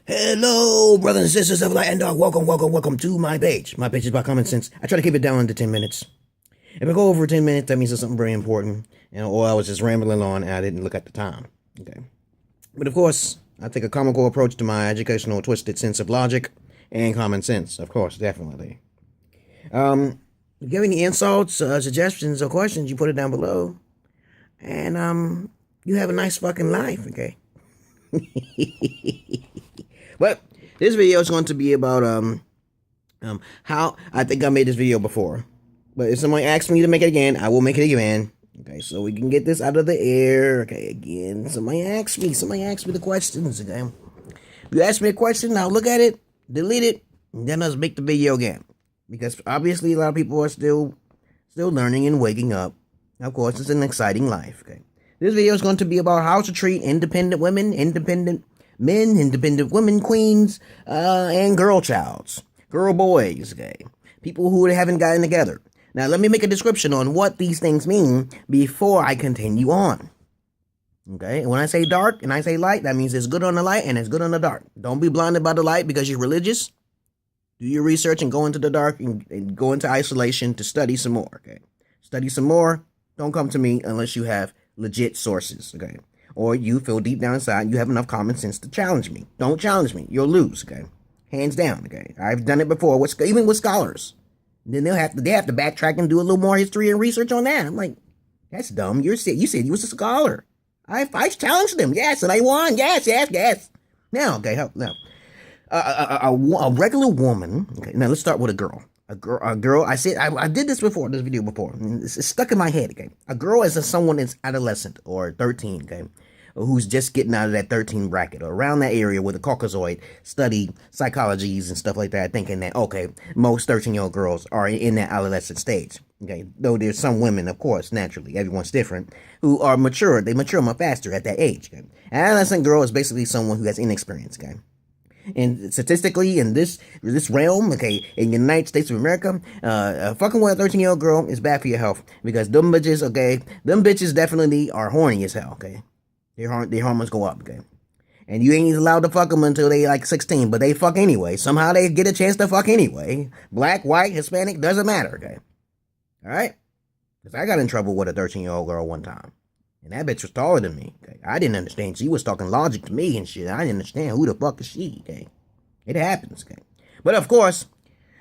Hello, brothers and sisters of light and dark. Welcome to my page. My page is about common sense. I try to keep it down to 10 minutes. If I go over 10 minutes, that means there's something very important. Or I was just rambling on and I didn't look at the time. Okay. But of course, I take a comical approach to my educational twisted sense of logic and common sense. Of course, definitely. If you have any insults, suggestions, or questions, you put it down below. And you have a nice fucking life, okay? But this video is going to be about how I think I made this video before. But if someone asks me to make it again, I will make it again. Okay, so we can get this out of the air. Okay, again, somebody ask me the questions. Okay, if you ask me a question, I'll look at it, delete it, and then let's make the video again. Because obviously a lot of people are still learning and waking up. Of course, it's an exciting life. Okay, this video is going to be about how to treat independent women, independent men, independent women, queens, and girl childs, girl boys, okay, people who haven't gotten together. Now, let me make a description on what these things mean before I continue on. Okay, and when I say dark and I say light, that means it's good on the light and it's good on the dark. Don't be blinded by the light because you're religious. Do your research and go into the dark and go into isolation to study some more, okay? Study some more. Don't come to me unless you have legit sources, okay? Or you feel deep down inside you have enough common sense to challenge me. Don't challenge me. You'll lose, okay? Hands down, okay? I've done it before, even with scholars. Then they have to backtrack and do a little more history and research on that. I'm like, that's dumb. You said you was a scholar. I challenged them, yes, and I won. Yes. Now, okay, now, a regular woman. Okay, now let's start with a girl. A girl. I did this video before. It's stuck in my head. Okay, a girl is someone that's adolescent or 13. Okay, who's just getting out of that 13 bracket or around that area where the Caucasoid study psychologies and stuff like that, thinking that okay, most 13-year-old girls are in that adolescent stage. Okay, though there's some women, of course, naturally, everyone's different, who are mature. They mature much faster at that age. Okay, an adolescent girl is basically someone who has inexperience. Okay. And statistically, in this realm, okay, in the United States of America, fucking with a 13-year-old girl is bad for your health because them bitches definitely are horny as hell, okay? Their hormones go up, okay? And you ain't allowed to fuck them until they like 16, but they fuck anyway. Somehow they get a chance to fuck anyway. Black, white, Hispanic, doesn't matter, okay? All right? Because I got in trouble with a 13-year-old girl one time. And that bitch was taller than me. Okay? I didn't understand. She was talking logic to me and shit. I didn't understand who the fuck is she. Okay? It happens. Okay? But of course,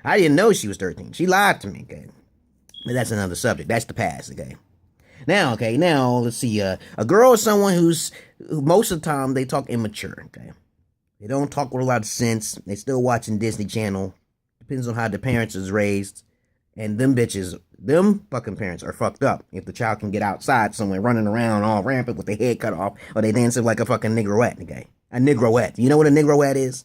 I didn't know she was 13. She lied to me. Okay? But that's another subject. That's the past. Okay? Now, let's see. A girl is someone who most of the time they talk immature. Okay? They don't talk with a lot of sense. They still watching Disney Channel. Depends on how the parents is raised. And them fucking parents are fucked up if the child can get outside somewhere running around all rampant with their head cut off or they dancing like a fucking negroette, okay? A negroette. You know what a negroette is?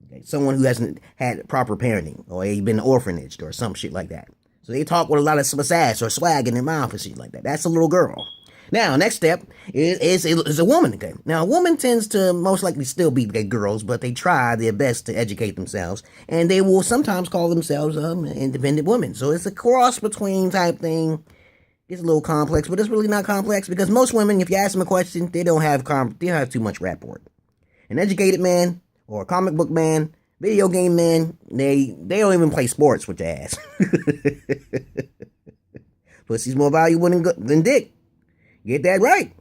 Okay, someone who hasn't had proper parenting or they've been orphanaged or some shit like that. So they talk with a lot of sass or swag in their mouth and shit like that. That's a little girl. Now, next step is a woman, okay? Now, a woman tends to most likely still be girls, but they try their best to educate themselves, and they will sometimes call themselves independent women. So it's a cross between type thing. It's a little complex, but it's really not complex because most women, if you ask them a question, they don't have too much rapport. An educated man or a comic book man, video game man, they don't even play sports with their ass. Pussy's more valuable than dick. Get that right.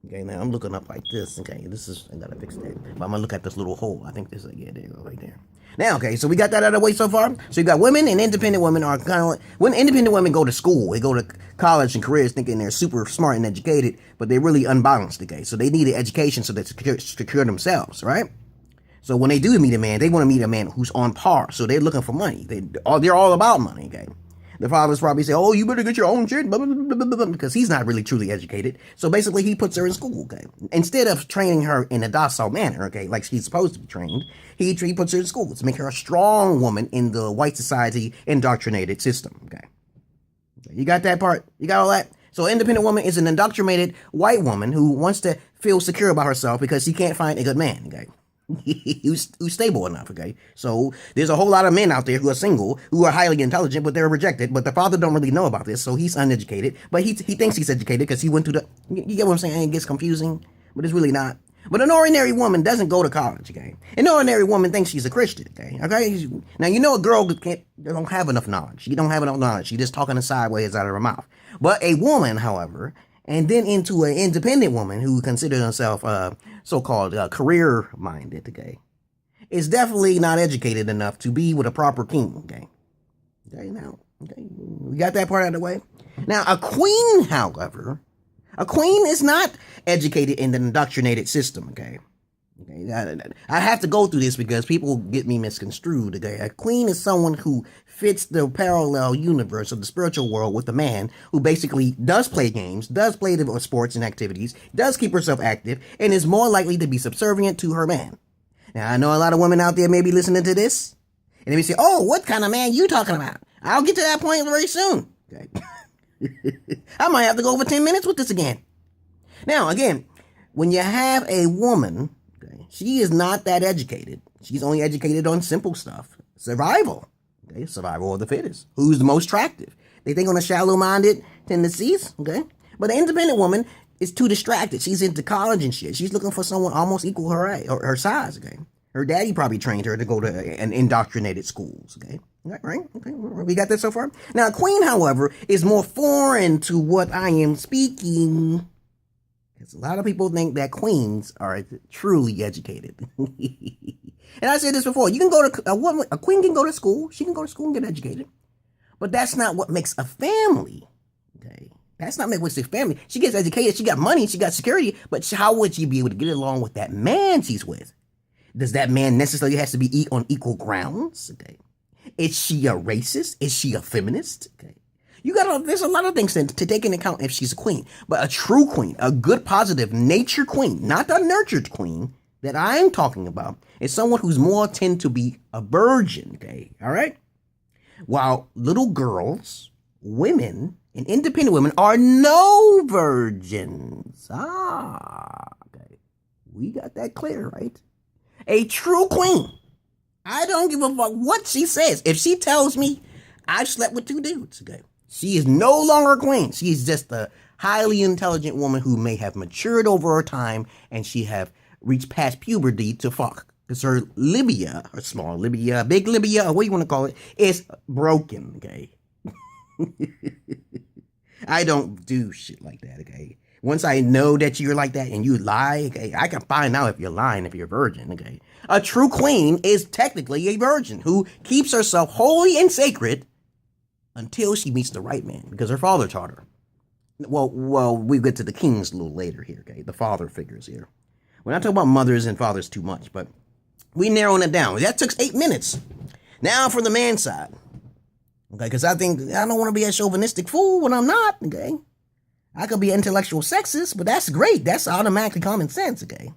Okay, now I'm looking up like this. Okay, I gotta fix that. But I'm gonna look at this little hole. I think this, yeah, there you go, right there. Now, okay, so we got that out of the way so far. So you got women and independent women are kind of like, when independent women go to school, they go to college and careers thinking they're super smart and educated, but they're really unbalanced, okay? So they need an education so they secure themselves, right? So when they do meet a man, they want to meet a man who's on par. So they're looking for money. They're all about money, okay? The fathers probably say, oh, you better get your own shit, blah, blah, blah, blah, blah, because he's not really truly educated. So basically, he puts her in school, okay? Instead of training her in a docile manner, okay, like she's supposed to be trained, he puts her in school to make her a strong woman in the white society indoctrinated system, okay? You got that part? You got all that? So independent woman is an indoctrinated white woman who wants to feel secure about herself because she can't find a good man, okay? who's stable enough, okay? So there's a whole lot of men out there who are single, who are highly intelligent, but they're rejected, but the father don't really know about this, so he's uneducated, but he thinks he's educated because he went through the, you get what I'm saying? It gets confusing, but it's really not. But an ordinary woman doesn't go to college, okay? An ordinary woman thinks she's a Christian, okay? Okay? Now, you know a girl don't have enough knowledge. She don't have enough knowledge. She just talking sideways out of her mouth. But a woman, however, and then into an independent woman who considers herself so-called career-minded, okay, is definitely not educated enough to be with a proper king, okay? Okay, now, okay, we got that part out of the way. Now, a queen, however, a queen is not educated in the indoctrinated system, okay? I have to go through this because people get me misconstrued, okay? A queen is someone who fits the parallel universe of the spiritual world with a man who basically does play games, does play the sports and activities, does keep herself active, and is more likely to be subservient to her man. Now, I know a lot of women out there may be listening to this, and they may say, oh, what kind of man you talking about? I'll get to that point very soon, okay? I might have to go over 10 minutes with this again. Now, again, when you have a woman, okay, she is not that educated. She's only educated on simple stuff. Survival. Okay, survival of the fittest. Who's the most attractive? They think on a shallow-minded tendencies, okay? But an independent woman is too distracted. She's into college and shit. She's looking for someone almost equal her size, okay? Her daddy probably trained her to go to an indoctrinated schools, okay? Right? Okay, we got that so far? Now, a queen, however, is more foreign to what I am speaking. Because a lot of people think that queens are truly educated. And I said this before. You can go to, a queen can go to school. She can go to school and get educated. But that's not what makes a family, okay? That's not what makes a family. She gets educated. She got money. She got security. But how would she be able to get along with that man she's with? Does that man necessarily has to be on equal grounds? Okay. Is she a racist? Is she a feminist? Okay. There's a lot of things to take into account if she's a queen. But a true queen, a good, positive, nature queen, not the nurtured queen that I'm talking about, is someone who's more tend to be a virgin, okay? All right? While little girls, women, and independent women are no virgins. Okay. We got that clear, right? A true queen. I don't give a fuck what she says. If she tells me I've slept with 2 dudes, okay, she is no longer a queen. She is just a highly intelligent woman who may have matured over her time and she have reached past puberty to fuck. Because her libya, her small libya, big libya, or what you want to call it, is broken, okay? I don't do shit like that, okay? Once I know that you're like that and you lie, okay, I can find out if you're lying, if you're a virgin, okay? A true queen is technically a virgin who keeps herself holy and sacred until she meets the right man, because her father taught her. Well, we get to the kings a little later here, okay? The father figures here. We're not talking about mothers and fathers too much, but we narrowing it down. That took 8 minutes. Now for the man side, okay? Because I don't want to be a chauvinistic fool when I'm not, okay? I could be an intellectual sexist, but that's great. That's automatically common sense, okay?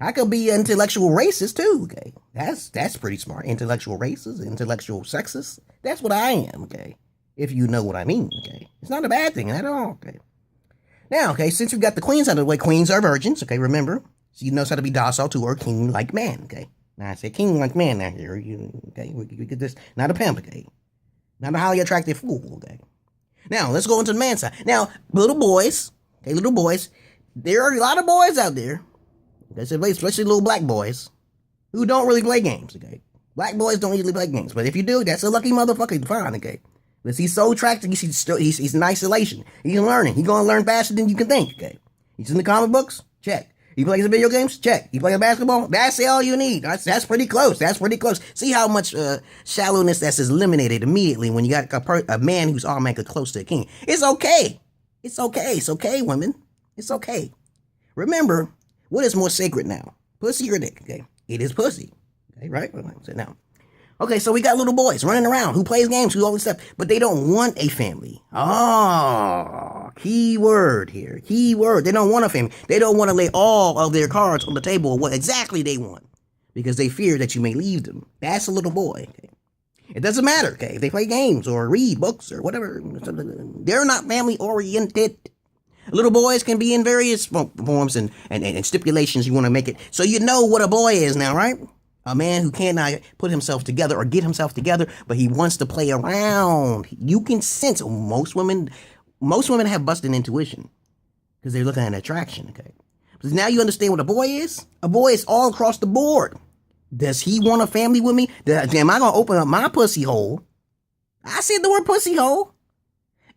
I could be an intellectual racist too, okay? That's pretty smart. Intellectual racist, intellectual sexist. That's what I am, okay? If you know what I mean, okay? It's not a bad thing at all, okay? Now, okay, since we got the queens out of the way, queens are virgins, okay? Remember, she knows how to be docile to her king-like man, okay? Now, I say king-like man now here, okay? We get this, not a pimp, okay? Not a highly attractive fool, okay? Now, let's go into the man side. Now, little boys, there are a lot of boys out there, especially little black boys, who don't really play games, okay? Black boys don't usually play games, but if you do, that's a lucky motherfucker to find, okay? Because he's so attractive, he's in isolation. He's learning. He's going to learn faster than you can think, okay? He's in the comic books? Check. He plays the video games? Check. He plays basketball? That's all you need. That's pretty close. That's pretty close. See how much shallowness that's eliminated immediately when you got a man who's automatically close to a king. It's okay. It's okay. It's okay, women. It's okay. Remember, what is more sacred now? Pussy or dick, okay? It is pussy. Okay, right? So now, okay, so we got little boys running around who plays games, who all this stuff, but they don't want a family. Oh, key word here. Key word. They don't want a family. They don't want to lay all of their cards on the table of what exactly they want because they fear that you may leave them. That's a little boy. Okay? It doesn't matter, okay? If they play games or read books or whatever, they're not family oriented. Little boys can be in various forms and stipulations you want to make it. So you know what a boy is now, right? A man who cannot put himself together or get himself together, but he wants to play around. You can sense most women have busted intuition because they're looking at attraction, okay? Because now you understand what a boy is? A boy is all across the board. Does he want a family with me? Am I going to open up my pussy hole? I said the word pussy hole.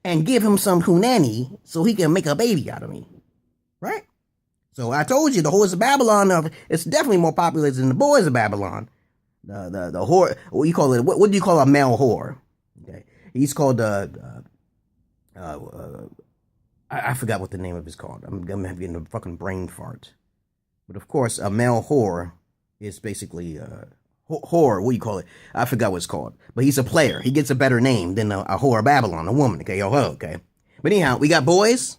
And give him some hunani so he can make a baby out of me. Right? So I told you the whores of Babylon, it's definitely more popular than the boys of Babylon. The whore, what do you call it? What do you call a male whore? Okay. He's called, I forgot what the name of it's called. I'm getting a fucking brain fart. But of course, a male whore is basically whore. What do you call it? I forgot what it's called. But he's a player. He gets a better name than a whore of Babylon, a woman. Okay, okay. But anyhow, we got boys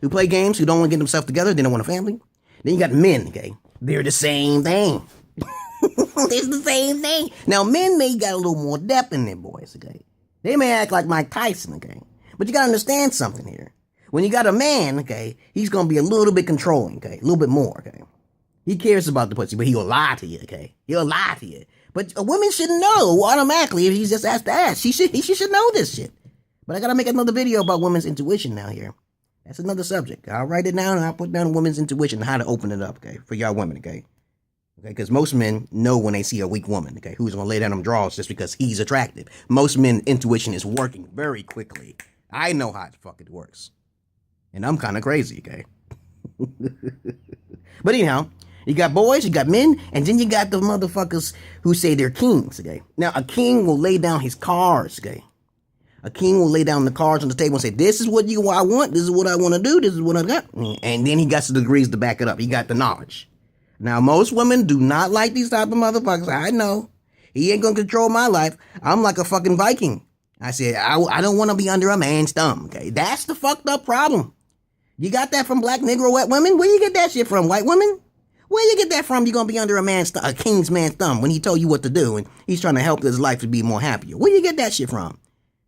who play games, who don't want to get themselves together. They don't want a family. Then you got men. Okay, they're the same thing. It's the same thing. Now, men may got a little more depth in their boys. Okay, they may act like Mike Tyson. Okay, but you gotta understand something here. When you got a man, okay, he's going to be a little bit controlling, okay, a little bit more, okay. He cares about the pussy, but he'll lie to you, okay. He'll lie to you. But a woman should know automatically if he's just asked to ask. She should know this shit. But I got to make another video about women's intuition now here. That's another subject. I'll write it down and I'll put down women's intuition and how to open it up, okay, for y'all women, okay. Okay, because most men know when they see a weak woman, okay, who's going to lay down them drawers just because he's attractive. Most men intuition is working very quickly. I know how the fuck it works. And I'm kind of crazy, okay? But anyhow, you got boys, you got men, and then you got the motherfuckers who say they're kings, okay? Now, a king will lay down his cards, okay? A king will lay down the cards on the table and say, this is what I want, this is what I want to do, this is what I got. And then he got the degrees to back it up. He got the knowledge. Now, most women do not like these type of motherfuckers. I know. He ain't going to control my life. I'm like a fucking Viking. I said, I don't want to be under a man's thumb, okay? That's the fucked up problem. You got that from black Negro white women? Where you get that shit from, white women? Where you get that from? You're going to be under a king's man's thumb when he told you what to do and he's trying to help his life to be more happier. Where you get that shit from?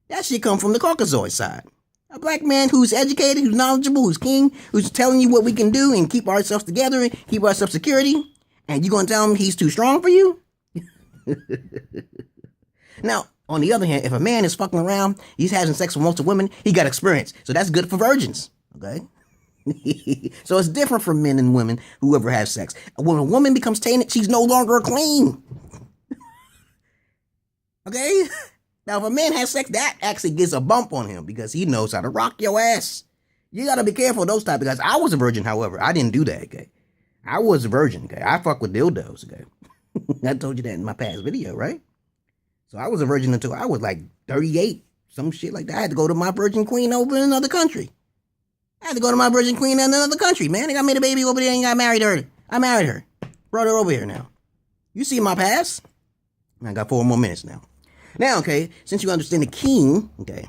That shit come from the Caucasoid side. A black man who's educated, who's knowledgeable, who's king, who's telling you what we can do and keep ourselves together and keep ourselves security. And you going to tell him he's too strong for you? Now, on the other hand, if a man is fucking around, he's having sex with most of women, he got experience. So that's good for virgins. Okay? So it's different for men and women who ever have sex. When a woman becomes tainted, she's no longer a queen. Okay? Now, if a man has sex, that actually gets a bump on him because he knows how to rock your ass. You gotta be careful of those type of guys. I was a virgin, however. I didn't do that, okay? I was a virgin, okay? I fuck with dildos, okay? I told you that in my past video, right? So I was a virgin until I was like 38, some shit like that. I had to go to my virgin queen over in another country. I had to go to my virgin queen in another country, man. I made a baby over there and I married her. I married her. Brought her over here now. You see my past? I got 4 more minutes now. Now, okay, since you understand the king, okay,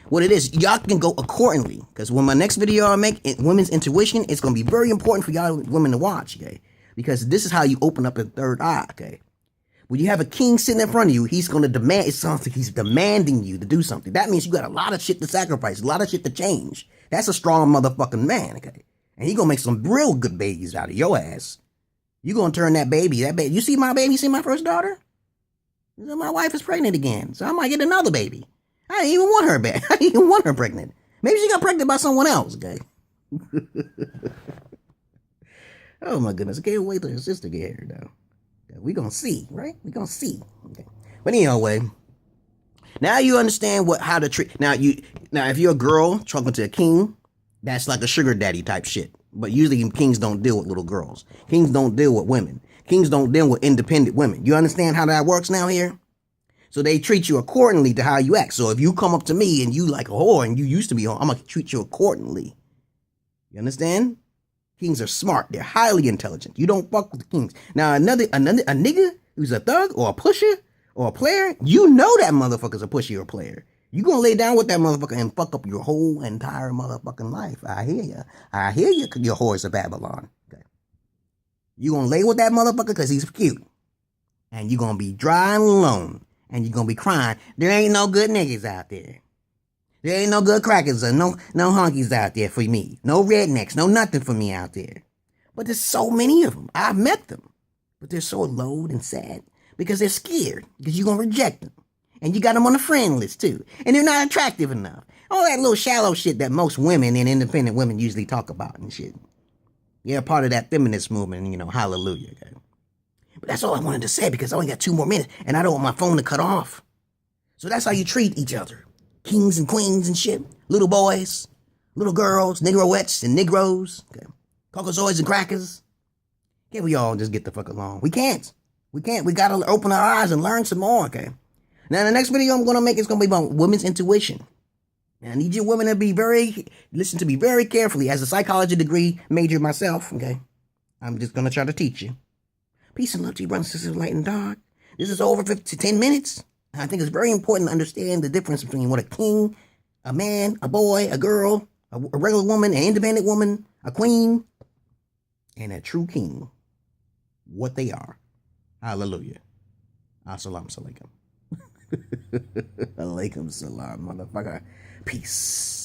what it is, y'all can go accordingly. Because when my next video I make, women's intuition, it's going to be very important for y'all women to watch, okay? Because this is how you open up a third eye, okay? When you have a king sitting in front of you, he's going to demand, it sounds like he's demanding you to do something. That means you got a lot of shit to sacrifice, a lot of shit to change. That's a strong motherfucking man, okay? And he going to make some real good babies out of your ass. You going to turn that baby, you see my baby, see my first daughter? My wife is pregnant again, so I might get another baby. I didn't even want her back. I didn't even want her pregnant. Maybe she got pregnant by someone else, okay? Oh my goodness, I can't wait till her sister get here, though. We gonna see, right? We gonna see. Okay. But anyway, now you understand how to treat. Now if you're a girl talking to a king, that's like a sugar daddy type shit. But usually kings don't deal with little girls. Kings don't deal with women. Kings don't deal with independent women. You understand how that works now here? So they treat you accordingly to how you act. So if you come up to me and you like a whore and you used to be a whore, I'm going to treat you accordingly. You understand? Kings are smart. They're highly intelligent. You don't fuck with the kings. Now, a nigga who's a thug or a pusher or a player, you know that motherfucker's a pusher or a player. You going to lay down with that motherfucker and fuck up your whole entire motherfucking life. I hear you. I hear you, your whores of Babylon. Okay. You going to lay with that motherfucker because he's cute. And you going to be dry and alone. And you're going to be crying. There ain't no good niggas out there. There ain't no good crackers or no honkies out there for me. No rednecks, no nothing for me out there. But there's so many of them. I've met them. But they're so alone and sad because they're scared because you're going to reject them. And you got them on the friend list too. And they're not attractive enough. All that little shallow shit that most women and independent women usually talk about and shit. Yeah, part of that feminist movement, you know, hallelujah. Okay? But that's all I wanted to say because I only got 2 more minutes and I don't want my phone to cut off. So that's how you treat each other. Kings and queens and shit. Little boys, little girls, negroettes and negroes. Okay? Caucasoids and crackers. Can't we all just get the fuck along? We can't. We can't. We gotta open our eyes and learn some more, okay? Now, the next video I'm gonna make is gonna be about women's intuition. And I need you women to listen to me very carefully. As a psychology degree major myself, okay? I'm just gonna try to teach you. Peace and love to you, brothers and sisters, light and dark. This is over 10 minutes. I think it's very important to understand the difference between what a king, a man, a boy, a girl, a regular woman, an independent woman, a queen, and a true king. What they are. Hallelujah. Assalamu alaikum. Alaikum salam, motherfucker. Peace.